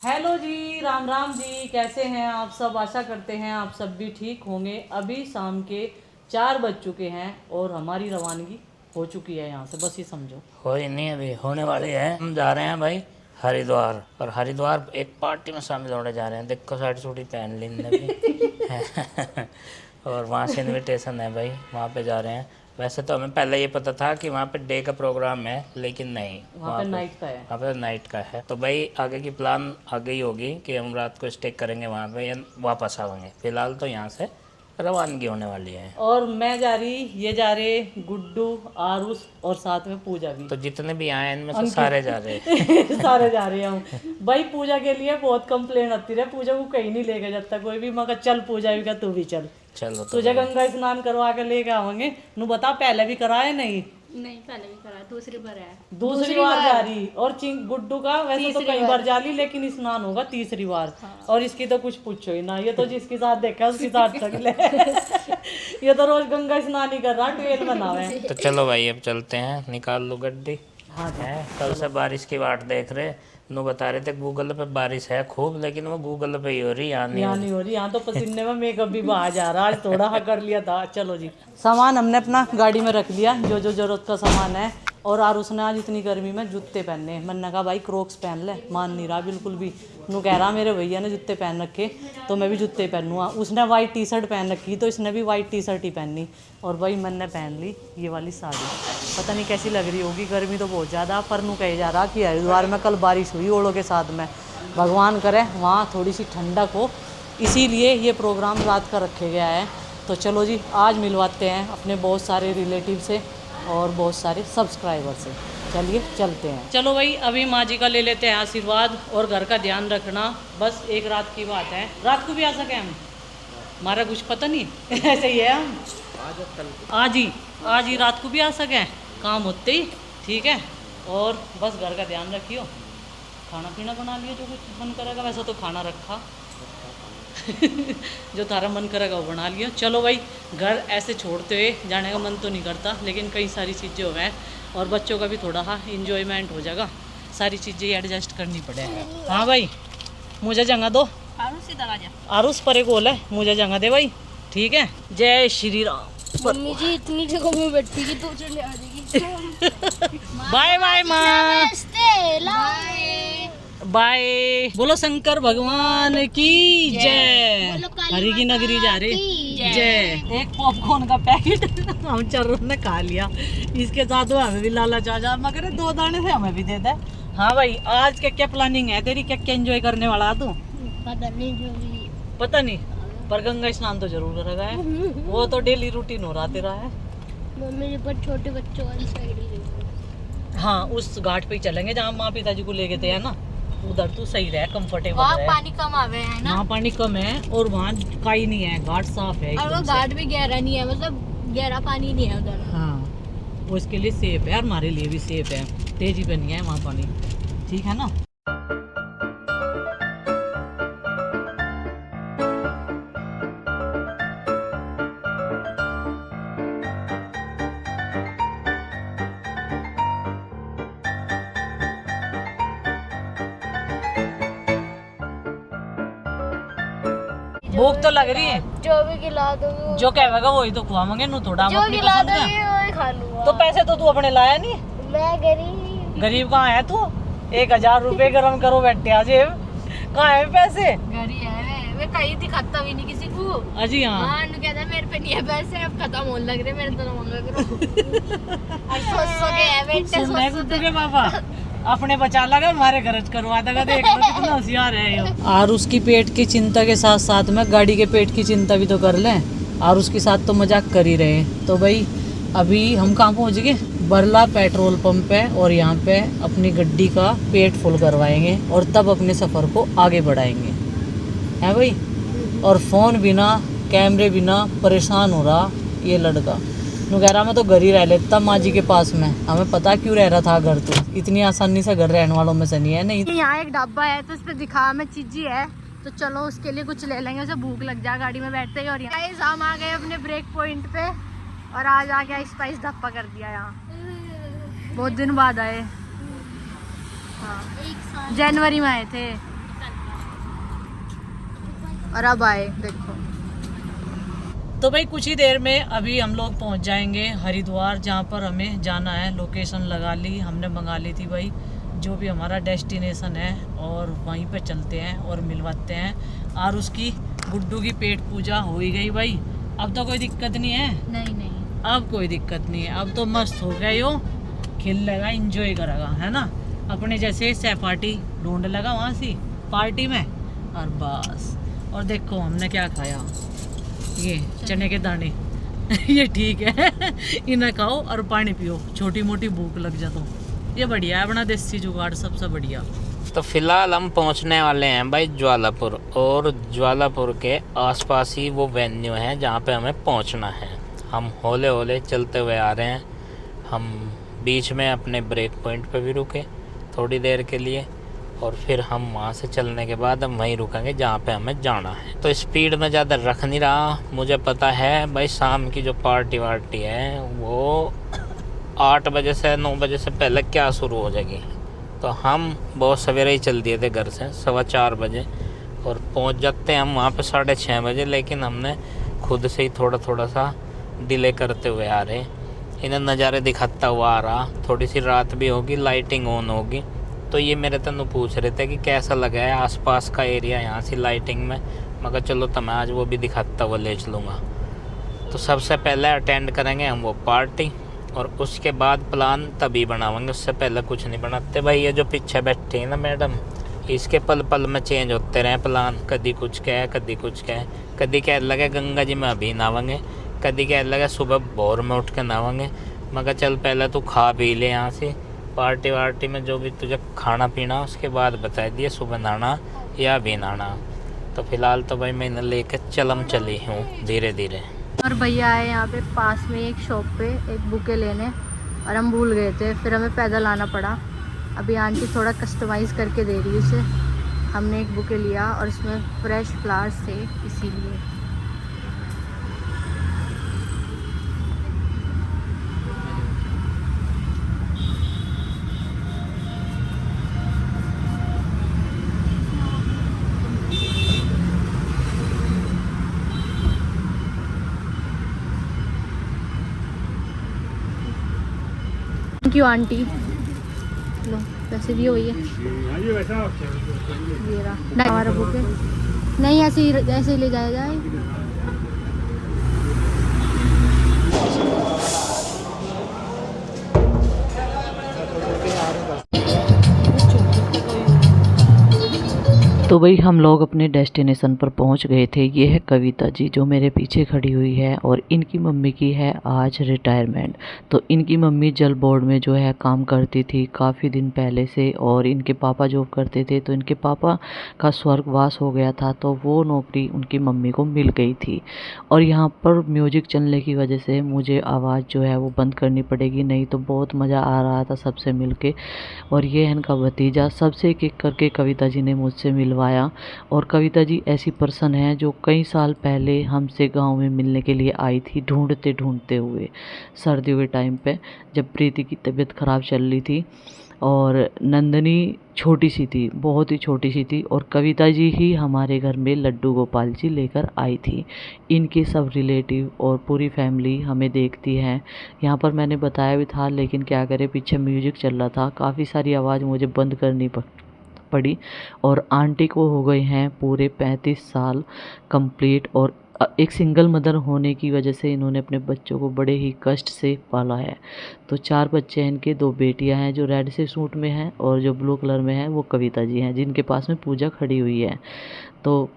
Hello जी, राम राम जी। कैसे हैं आप सब? आशा करते हैं आप सब भी ठीक होंगे। अभी शाम के 4 बज चुके हैं और हमारी रवानगी हो चुकी है यहाँ से। बस ये समझो हो ही नहीं, अभी होने वाले हैं। हम जा रहे हैं भाई हरिद्वार, और हरिद्वार एक पार्टी में शामिल होने जा रहे हैं। देखो साड़ी सूटी पहन ली इनने भी और वहाँ से इनविटेशन है भाई, वहाँ पे जा रहे हैं। वैसे तो हमें पहले ये पता था कि वहाँ पे डे का प्रोग्राम है, लेकिन नहीं, वहाँ पे नाइट का है। वहाँ पे नाइट का है। तो भाई आगे की प्लान आगे ही होगी कि हम रात को स्टे करेंगे वहाँ पे या वापस आवेंगे। फिलहाल तो यहाँ से रवानगी होने वाली है। और मैं जा रही, ये जा रहे, गुड्डू, आरुष और साथ में पूजा भी। तो जितने भी आए इनमें से अंकित सारे जा रहे हैं सारे जा रहे हैं हम भाई। पूजा के लिए बहुत कंप्लेन आती रहे, पूजा को कहीं नहीं लेके जाता कोई भी। मगर चल पूजा भी का तू भी चल, चलो तो तुझे गंगा स्नान करवा के लेके आवेंगे। नु बता, पहले भी कराए नहीं? नहीं, पहले भी करा, दूसरी बार है। दूसरी बार जा रही। और गुड्डू का वैसे तो कई बार जा ली, लेकिन स्नान होगा तीसरी बार। और इसकी तो कुछ पूछो ही ना, ये तो जिसके साथ देखा उसके साथ चल ले ये तो रोज गंगा स्नान ही कर रहा, ट्वेल बनावे। तो चलो भाई अब चलते हैं, निकाल लो गड्डी। हाँ है कल से बारिश की वाट देख रहे। नु बता रहे थे गूगल पे बारिश है खूब, लेकिन वो गूगल पे ही हो रही, यहाँ नहीं हो यहाँ रही। नहीं हो रही। यहाँ तो पसीने में मेकअप भी बाहर जा रहा। आज थोड़ा हाँ कर लिया था। चलो जी, सामान हमने अपना गाड़ी में रख लिया, जो जो जरूरत का सामान है। और आरुष ने आज इतनी गर्मी में जूते पहने। मैंने कहा भाई क्रोक्स पहन ले, मान नहीं रहा बिल्कुल भी। नू कह रहा मेरे भैया ने जूते पहन रखे तो मैं भी जूते पहनूँगा। उसने वाइट टी शर्ट पहन रखी तो इसने भी वाइट टी शर्ट ही पहनी। और भाई मैंने पहन ली ये वाली साड़ी। पता नहीं कैसी लग रही होगी, गर्मी तो बहुत ज़्यादा। पर नू कहे जा रहा कि हरिद्वार में कल बारिश हुई ओलों के साथ में। भगवान करे वहाँ थोड़ी सी ठंडक हो, इसीलिए ये प्रोग्राम रात का रखे गया है। तो चलो जी, आज मिलवाते हैं अपने बहुत सारे रिलेटिव से और बहुत सारे सब्सक्राइबर से। चलिए चलते हैं। चलो भाई, अभी माँ जी का ले लेते हैं आशीर्वाद। और घर का ध्यान रखना, बस एक रात की बात है। रात को भी आ सके हम, हमारा कुछ पता नहीं ऐसे ही है हम। आज ही रात को भी आ सकें, काम होते ही। ठीक है। और बस घर का ध्यान रखियो, खाना पीना बना लियो जो कुछ मन करेगा। वैसा तो खाना रखा जो थारा मन करेगा वो बना लियो। चलो भाई, घर ऐसे छोड़ते हुए जाने का मन तो नहीं करता, लेकिन कई सारी चीज़ें हो गए और बच्चों का भी थोड़ा हाँ इंजॉयमेंट हो जाएगा। सारी चीज़ें एडजस्ट करनी पड़े। हाँ भाई, मुझे जगह दो। आरुष परे गोल है, मुझे जगह दे भाई। ठीक है। जय श्री राम। मम्मी जी इतनी जगह में बैठी की तो चले आ जाएगी। बाय बाय माँ, बाय। बोलो शंकर भगवान की जय। हरि की नगरी जा रही जय। एक पॉपकॉर्न का पैकेट हम चारों ने खा लिया। इसके साथ हमें भी लालच आ जा, मगर 2 दाने से हमें भी दे दे। हाँ भाई, आज क्या क्या प्लानिंग है तेरी? क्या क्या एंजॉय करने वाला तू? पता नहीं, पर गंगा स्नान तो जरूर करेगा है। वो तो डेली रूटीन हो रहा तेरा है। मम्मी जी पर छोटे बच्चों वाली साइड ही। हाँ, उस घाट पे ही चलेंगे जहाँ माँ पिताजी को ले गए थे, है ना। उधर तू सही रहे, कंफर्टेबल वहाँ रहे। पानी कम आवे है ना। वहाँ पानी कम है और वहाँ काई नहीं है, घाट साफ है और वो एकदम से। घाट भी गहरा नहीं है, मतलब गहरा पानी नहीं है उधर। हाँ, वो इसके लिए सेफ है और हमारे लिए भी सेफ है। तेजी पे नहीं है वहाँ पानी। ठीक है ना। भूख तो लग रही है, जो भी खिला दोगे जो कहेगा वही तो खुआवेंगे। नू थोड़ा हम जो अपनी खिला पसंद दोगे का। वही खा लूंगा। तो पैसे तो तू अपने लाया नहीं। मैं गरीब गरीब कहाँ है तू? 1000 रुपए गरम करो बैठे आज। कहाँ है पैसे? गरीब है मैं कहीं दिखाता भी नहीं किसी को। अजी हाँ, हाँ कहता मेरे पे नहीं है पैसे, अब खत्म होने लग रहे मेरे तो मांगा करो। और सोच के है बेटे, सुनने को तुझे पापा अपने बचा लगा, हमारे खर्च करवा देगा। देख लो कितना होशियार है ये। और उसकी पेट की चिंता के साथ साथ में गाड़ी के पेट की चिंता भी तो कर लें। और उसके साथ तो मजाक कर ही रहे। तो भाई अभी हम कहाँ पहुँच गए? बरला पेट्रोल पंप है और यहाँ पे अपनी गड्डी का पेट फुल करवाएंगे और तब अपने सफ़र को आगे बढ़ाएंगे, है भाई। और फ़ोन बिना, कैमरे बिना परेशान हो रहा ये लड़का। नु कह रहा मैं तो घर ही रह लेता माँ जी के पास में। हमें पता क्यों रह रहा था घर, तो इतनी आसानी से घर रहने वालों में से नहीं है। नहीं, यहाँ एक ढाबा है तो उस पर दिखा में चीजी है, तो चलो उसके लिए कुछ ले लेंगे, उसे भूख लग जाए गाड़ी में बैठते ही। और यहाँ हम आ गए अपने ब्रेक पॉइंट पे और आज आ गया स्पाइस ढाबा कर दिया यहाँ। बहुत दिन बाद आए। हाँ, जनवरी में आए थे। और अब आए देखो। तो भाई कुछ ही देर में अभी हम लोग पहुंच जाएंगे हरिद्वार, जहाँ पर हमें जाना है। लोकेशन लगा ली हमने, मंगा ली थी भाई जो भी हमारा डेस्टिनेशन है, और वहीं पे चलते हैं और मिलवाते हैं। और उसकी गुड्डू की पेट पूजा हो ही गई भाई, अब तो कोई दिक्कत नहीं है। नहीं अब कोई दिक्कत नहीं है, अब तो मस्त हो गया यो, खेलेगा इंजॉय करेगा, है ना। अपने जैसे सहपाठी ढूंढ लगा वहाँ से पार्टी में, और बस। और देखो हमने क्या खाया, ये चने के दाने ये ठीक है इन्हें खाओ और पानी पियो, छोटी मोटी भूख लग जा तो ये बढ़िया है, अपना देसी जुगाड़ सबसे बढ़िया। तो फिलहाल हम पहुंचने वाले हैं भाई ज्वालापुर, और ज्वालापुर के आसपास ही वो वेन्यू है जहां पे हमें पहुंचना है। हम हौले हौले चलते हुए आ रहे हैं। हम बीच में अपने ब्रेक पॉइंट पे भी रुके थोड़ी देर के लिए, और फिर हम वहाँ से चलने के बाद हम वहीं रुकेंगे जहाँ पे हमें जाना है। तो स्पीड में ज़्यादा रख नहीं रहा, मुझे पता है भाई शाम की जो पार्टी वार्टी है वो 8 बजे से 9 बजे से पहले क्या शुरू हो जाएगी। तो हम बहुत सवेरे ही चल दिए थे घर से 4:15 बजे, और पहुँच जाते हैं हम वहाँ पे 6:30 बजे। लेकिन हमने खुद से ही थोड़ा थोड़ा सा डिले करते हुए आ रहे, इन्हें नज़ारे दिखाता हुआ आ रहा। थोड़ी सी रात भी होगी, लाइटिंग ऑन होगी। तो ये मेरे तनु पूछ रहे थे कि कैसा लगा है आसपास का एरिया यहाँ से लाइटिंग में। मगर चलो तो मैं आज वो भी दिखाता हुआ ले चलूँगा। तो सबसे पहले अटेंड करेंगे हम वो पार्टी, और उसके बाद प्लान तभी बनाएंगे, उससे पहले कुछ नहीं बनाते भाई। ये जो पीछे बैठे हैं ना मैडम, इसके पल पल में चेंज होते रहे प्लान। कभी कुछ कहे, कभी कुछ कहे, कभी कह लगे गंगा जी में अभी नहावेंगे, कभी कह लगे सुबह भोर में उठ के नहावेंगे। मगर चल पहले तू खा पी ले यहाँ से, पार्टी वार्टी में जो भी तुझे खाना पीना उसके बाद बता दिए सुबह नहाना या अभी नहाना। तो फिलहाल तो भाई मैं लेकर चली हूँ धीरे धीरे। और भैया आए यहाँ पे पास में एक शॉप पे एक बुके लेने, और हम भूल गए थे, फिर हमें पैदल आना पड़ा। अभी आंटी थोड़ा कस्टमाइज़ करके दे रही है उसे। हमने एक बुके लिया और इसमें फ्रेश फ्लावर्स थे इसीलिए। Thank you aunty. लो पैसे दिए हुई है, ये रहा हमारा बुके। नहीं ऐसे ही ले जाया जाए। तो भाई हम लोग अपने डेस्टिनेशन पर पहुंच गए थे। ये है कविता जी जो मेरे पीछे खड़ी हुई है, और इनकी मम्मी की है आज रिटायरमेंट। तो इनकी मम्मी जल बोर्ड में जो है काम करती थी काफ़ी दिन पहले से, और इनके पापा जॉब करते थे। तो इनके पापा का स्वर्गवास हो गया था, तो वो नौकरी उनकी मम्मी को मिल गई थी। और यहाँ पर म्यूजिक चलने की वजह से मुझे आवाज़ जो है वो बंद करनी पड़ेगी, नहीं तो बहुत मज़ा आ रहा था सबसे मिल के। और ये है इनका भतीजा, सबसे एक एक करके कविता जी ने मुझसे मिलवाया। और कविता जी ऐसी पर्सन है जो कई साल पहले हमसे गांव में मिलने के लिए आई थी, ढूंढते ढूंढते हुए सर्दियों के टाइम पे, जब प्रीति की तबीयत ख़राब चल रही थी। और नंदनी छोटी सी थी, बहुत ही छोटी सी थी, और कविता जी ही हमारे घर में लड्डू गोपाल जी लेकर आई थी। इनके सब रिलेटिव और पूरी फैमिली हमें देखती है। यहाँ पर मैंने बताया भी था, लेकिन क्या करें पीछे म्यूजिक चल रहा था, काफ़ी सारी आवाज़ मुझे बंद करनी पड़ी। और आंटी को हो गए हैं पूरे 35 साल कंप्लीट, और एक सिंगल मदर होने की वजह से इन्होंने अपने बच्चों को बड़े ही कष्ट से पाला है। तो 4 बच्चे हैं इनके, 2 बेटियां हैं जो रेड से सूट में हैं, और जो ब्लू कलर में है वो कविता जी हैं जिनके पास में पूजा खड़ी हुई है। तो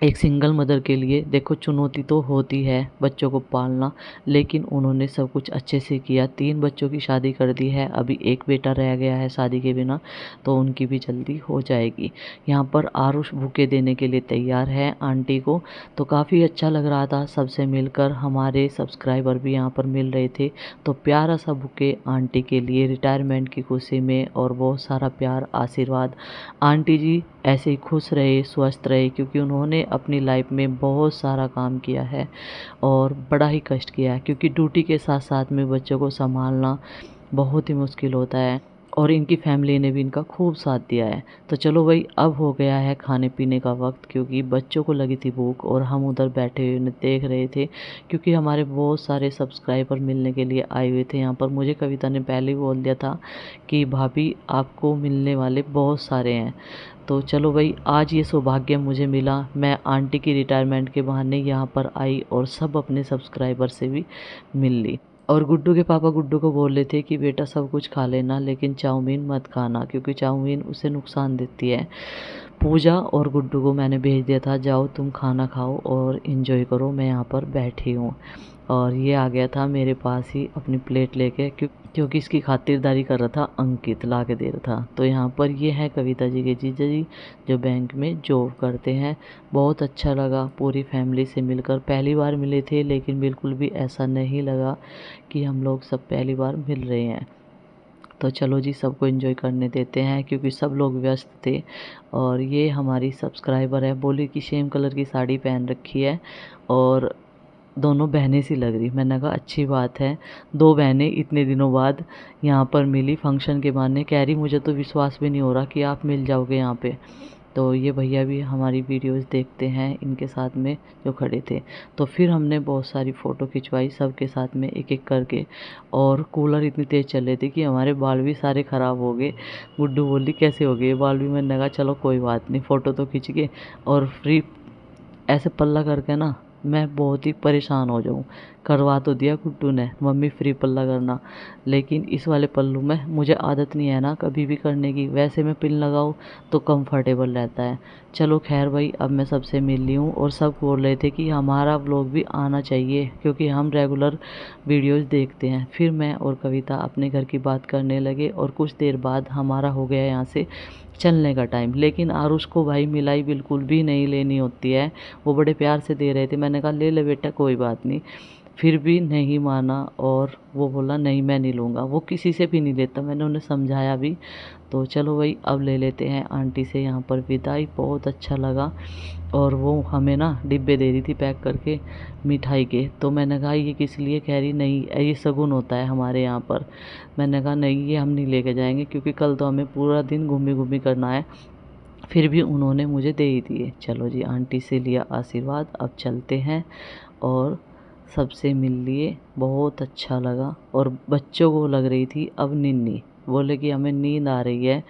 एक सिंगल मदर के लिए देखो चुनौती तो होती है बच्चों को पालना, लेकिन उन्होंने सब कुछ अच्छे से किया। 3 बच्चों की शादी कर दी है, अभी एक बेटा रह गया है शादी के बिना, तो उनकी भी जल्दी हो जाएगी। यहाँ पर आरुष बुके देने के लिए तैयार है आंटी को। तो काफ़ी अच्छा लग रहा था सबसे मिलकर, हमारे सब्सक्राइबर भी यहाँ पर मिल रहे थे। तो प्यारा सा बुके आंटी के लिए रिटायरमेंट की खुशी में, और बहुत सारा प्यार आशीर्वाद। आंटी जी ऐसे ही खुश रहे, स्वस्थ रहे, क्योंकि उन्होंने अपनी लाइफ में बहुत सारा काम किया है और बड़ा ही कष्ट किया है, क्योंकि ड्यूटी के साथ साथ में बच्चों को संभालना बहुत ही मुश्किल होता है। और इनकी फैमिली ने भी इनका खूब साथ दिया है। तो चलो भाई, अब हो गया है खाने पीने का वक्त, क्योंकि बच्चों को लगी थी भूख और हम उधर बैठे हुए उन्हें देख रहे थे, क्योंकि हमारे बहुत सारे सब्सक्राइबर मिलने के लिए आए हुए थे यहाँ पर। मुझे कविता ने पहले ही बोल दिया था कि भाभी आपको मिलने वाले बहुत सारे हैं। तो चलो भाई, आज ये सौभाग्य मुझे मिला। मैं आंटी की रिटायरमेंट के बहाने यहाँ पर आई और सब अपने सब्सक्राइबर से भी मिल ली। और गुड्डू के पापा गुड्डू को बोल रहे थे कि बेटा सब कुछ खा लेना, लेकिन चाउमीन मत खाना, क्योंकि चाउमीन उसे नुकसान देती है। पूजा और गुड्डू को मैंने भेज दिया था, जाओ तुम खाना खाओ और इन्जॉय करो, मैं यहाँ पर बैठी हूँ। और ये आ गया था मेरे पास ही अपनी प्लेट लेके, क्योंकि इसकी खातिरदारी कर रहा था, अंकित ला के दे रहा था। तो यहाँ पर ये है कविता जी के जीजा जी, जो बैंक में जॉब करते हैं। बहुत अच्छा लगा पूरी फैमिली से मिलकर। पहली बार मिले थे, लेकिन बिल्कुल भी ऐसा नहीं लगा कि हम लोग सब पहली बार मिल रहे हैं। तो चलो जी, सबको एंजॉय करने देते हैं, क्योंकि सब लोग व्यस्त थे। और ये हमारी सब्सक्राइबर है, बोली कि सेम कलर की साड़ी पहन रखी है और दोनों बहनें सी लग रही। मैंने कहा अच्छी बात है, दो बहनें इतने दिनों बाद यहाँ पर मिली फंक्शन के बहाने। कह रही मुझे तो विश्वास भी नहीं हो रहा कि आप मिल जाओगे यहाँ पे। तो ये भैया भी हमारी वीडियोस देखते हैं, इनके साथ में जो खड़े थे। तो फिर हमने बहुत सारी फ़ोटो खिंचवाई सबके साथ में एक एक करके। और कूलर इतनी तेज़ चल रही थी कि हमारे बाल भी सारे ख़राब हो गए। गुड्डू बोली कैसे हो गए बाल भी। मैंने कहा चलो कोई बात नहीं, फ़ोटो तो खींच के। और फ्री ऐसे पल्ला करके ना मैं बहुत ही परेशान हो जाऊँ। करवा तो दिया गुड्डू ने, मम्मी फ्री पल्ला करना, लेकिन इस वाले पल्लू में मुझे आदत नहीं है ना कभी भी करने की। वैसे मैं पिन लगाऊँ तो कंफर्टेबल रहता है। चलो खैर भाई, अब मैं सबसे मिल ली हूँ और सब बोल रहे थे कि हमारा व्लॉग भी आना चाहिए, क्योंकि हम रेगुलर वीडियोस देखते हैं। फिर मैं और कविता अपने घर की बात करने लगे और कुछ देर बाद हमारा हो गया यहाँ से चलने का टाइम। लेकिन आरुष को भाई मिलाई बिल्कुल भी नहीं लेनी होती है। वो बड़े प्यार से दे रहे थे, मैंने कहा ले ले बेटा कोई बात नहीं, फिर भी नहीं माना। और वो बोला नहीं मैं नहीं लूँगा, वो किसी से भी नहीं लेता। मैंने उन्हें समझाया भी। तो चलो भाई, अब ले लेते हैं आंटी से यहाँ पर विदाई। बहुत अच्छा लगा। और वो हमें ना डिब्बे दे रही थी पैक करके मिठाई के। तो मैंने कहा ये किस लिए? कह रही नहीं ये शगुन होता है हमारे यहाँ पर। मैंने कहा नहीं ये हम नहीं लेके जाएंगे, क्योंकि कल तो हमें पूरा दिन घूमी घूमी करना है। फिर भी उन्होंने मुझे दे ही दिए। चलो जी, आंटी से लिया आशीर्वाद, अब चलते हैं। और सबसे मिल लिए, बहुत अच्छा लगा। और बच्चों को लग रही थी अब निन्नी, बोले कि हमें नींद आ रही है,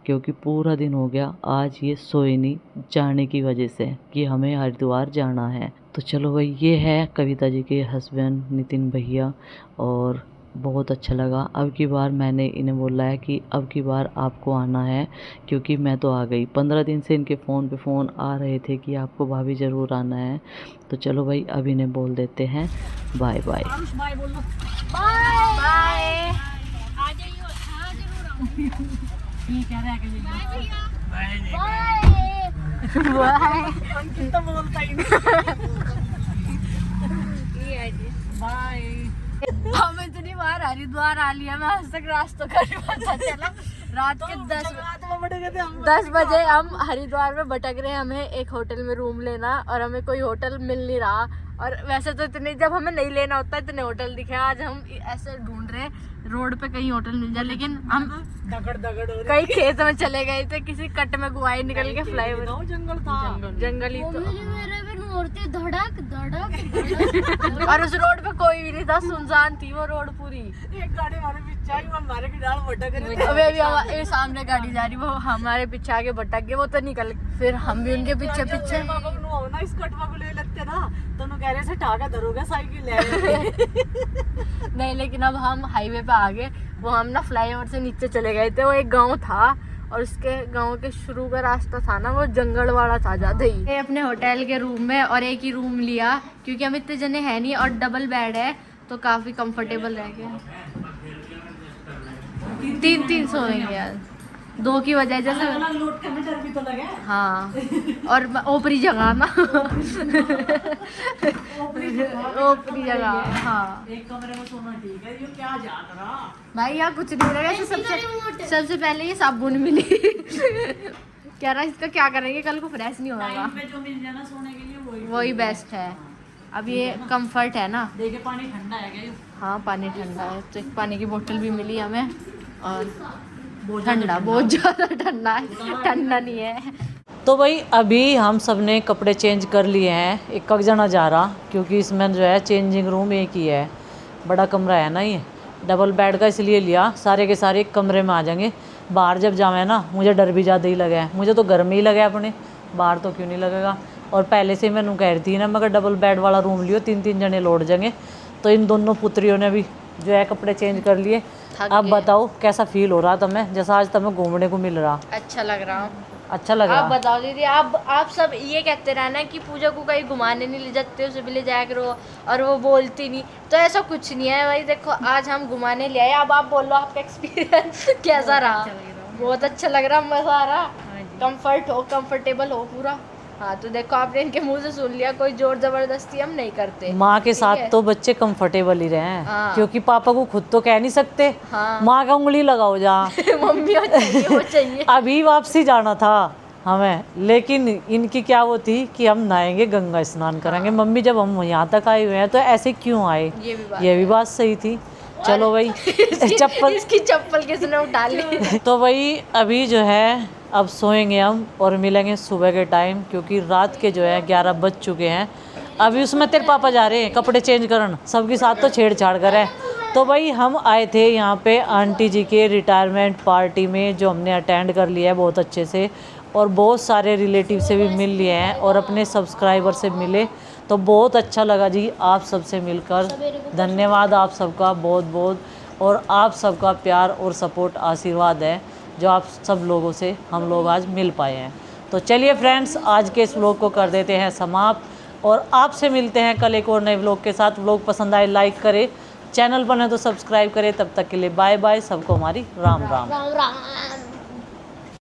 क्योंकि पूरा दिन हो गया आज ये सोए नहीं जाने की वजह से कि हमें हरिद्वार जाना है। तो चलो भाई, ये है कविता जी के हस्बैंड नितिन भैया। और बहुत अच्छा लगा। अब की बार मैंने इन्हें बोला है कि अब की बार आपको आना है, क्योंकि मैं तो आ गई। 15 दिन से इनके फ़ोन पे फ़ोन आ रहे थे कि आपको भाभी ज़रूर आना है। तो चलो भाई, अब इन्हें बोल देते हैं बाय बाय। हम इतनी बार हरिद्वार आ लिया, मैं आज तक रास्ता का नहीं पता चला। रात के 10 बजे हम हरिद्वार में भटक रहे हैं। हमें एक होटल में रूम लेना और हमें कोई होटल मिल नहीं रहा। और वैसे तो इतने, जब हमें नहीं लेना होता इतने होटल दिखे। आज हम ऐसे ढूंढ रहे हैं रोड पे कहीं होटल मिल जाए, लेकिन हम कई खेत में चले गए थे, किसी कट में गुआई निकल के फ्लाईओवर। जंगल था, जंगल ही तो। धड़क धड़क और उस रोड पे कोई भी नहीं था, सुनसान थी वो रोड पूरी। एक गाड़ी हमारे पीछे आई, वो हमारे की डाल भटक रही। अभी सामने गाड़ी जा रही, वो हमारे पीछे आगे भटक गए, वो तो निकल। फिर हम भी उनके पीछे पीछे इस कटवा को ले लेते ना, तो कह रहे से टाका धरोगे साइकिल ले। नहीं, लेकिन अब हम हाईवे पे आ गए। वो हम ना फ्लाईओवर से नीचे चले गए थे। वो एक गांव था और उसके गांव के शुरू का रास्ता था ना, वो जंगल वाला था ज्यादा ही। अपने होटल के रूम में और एक ही रूम लिया, क्योंकि हम इतने जने हैं नहीं और डबल बेड है, तो काफी कंफर्टेबल रह गया। 3 सोएंगे यार, 2 की वजह जैसे लोड करने डर भी तो लगे। हाँ, और ओपरी जगह ना। ओपरी जगह, हाँ। एक कमरे में सोना ठीक है, ये क्या जान रहा भाई यहाँ कुछ नहीं लगा। सबसे पहले ये साबुन मिली। कह रहा इसका क्या करेंगे, कल को फ्रेश नहीं होगा। जो मिल जाना सोने के लिए वही बेस्ट है। अब ये कंफर्ट है ना। देखे पानी ठंडा है क्या? हाँ पानी ठंडा है, तो एक पानी की बोतल भी मिली हमें। और ठंडा, बहुत ज़्यादा ठंडा है, ठंडा नहीं है। तो भाई अभी हम सब ने कपड़े चेंज कर लिए हैं, एक जना जा रहा क्योंकि इसमें जो है चेंजिंग रूम एक ही है, बड़ा कमरा है ना ये, डबल बेड का इसलिए लिया, सारे के सारे एक कमरे में आ जाएंगे। बाहर जब जावे ना मुझे डर भी ज़्यादा ही लगा है, मुझे तो घर में ही लगा है अपने, बाहर तो क्यों नहीं लगेगा। और पहले से मैंने कह रही थी ना मगर डबल बेड वाला रूम लियो, 3-3 जने लौट जाएंगे। तो इन दोनों पुत्रियों ने भी जो है कपड़े चेंज कर लिए। अब बताओ कैसा फील हो रहा तुम्हें, जैसा आज तुम्हें घूमने को मिल रहा? अच्छा लग रहा। अच्छा लग रहा। आप बताओ दीदी, आप सब ये कहते रहना कि पूजा को कहीं घुमाने नहीं ले जाते, उसे भी ले जाया करो, और वो बोलती नहीं, तो ऐसा कुछ नहीं है भाई। देखो आज हम घुमाने ले आए, अब आप बोलो आपका एक्सपीरियंस कैसा रहा? बहुत अच्छा लग रहा, मज़ा आ रहा, कंफर्टेबल हो पूरा। हाँ तो देखो आपने इनके मुंह से सुन लिया, कोई जोर जबरदस्ती हम नहीं करते। माँ के साथ तो बच्चे कंफर्टेबल ही रहे हैं। हाँ। क्योंकि पापा को खुद तो कह नहीं सकते। हाँ। माँ का उंगली लगाओ जा। मम्मी वो चाहिए, वो चाहिए। अभी वापसी जाना था हमें, लेकिन इनकी क्या वो थी कि हम नहाएंगे, गंगा स्नान करेंगे। मम्मी जब हम यहाँ तक आए हुए हैं तो ऐसे क्यों आए? ये भी बात सही थी। चलो भाई इसकी चप्पल किसने उठा ली? तो भाई अभी जो है अब सोएंगे हम और मिलेंगे सुबह के टाइम, क्योंकि रात के जो है 11 बज चुके हैं। अभी उसमें तेरे पापा जा रहे हैं कपड़े चेंज करन, सबके साथ तो छेड़छाड़ कर है। तो भाई हम आए थे यहाँ पे आंटी जी के रिटायरमेंट पार्टी में, जो हमने अटेंड कर लिया है बहुत अच्छे से, और बहुत सारे रिलेटिव से भी मिल लिए हैं और अपने सब्सक्राइबर से मिले। तो बहुत अच्छा लगा जी आप सबसे मिलकर। धन्यवाद आप सबका बहुत बहुत, और आप सबका प्यार और सपोर्ट आशीर्वाद है जो आप सब लोगों से हम लोग आज मिल पाए हैं। तो चलिए फ्रेंड्स, आज के इस व्लॉग को कर देते हैं समाप्त और आपसे मिलते हैं कल एक और नए व्लॉग के साथ। व्लॉग पसंद आए लाइक करें, चैनल पर है तो सब्सक्राइब करें। तब तक के लिए बाय बाय, सबको हमारी राम राम। राम राम।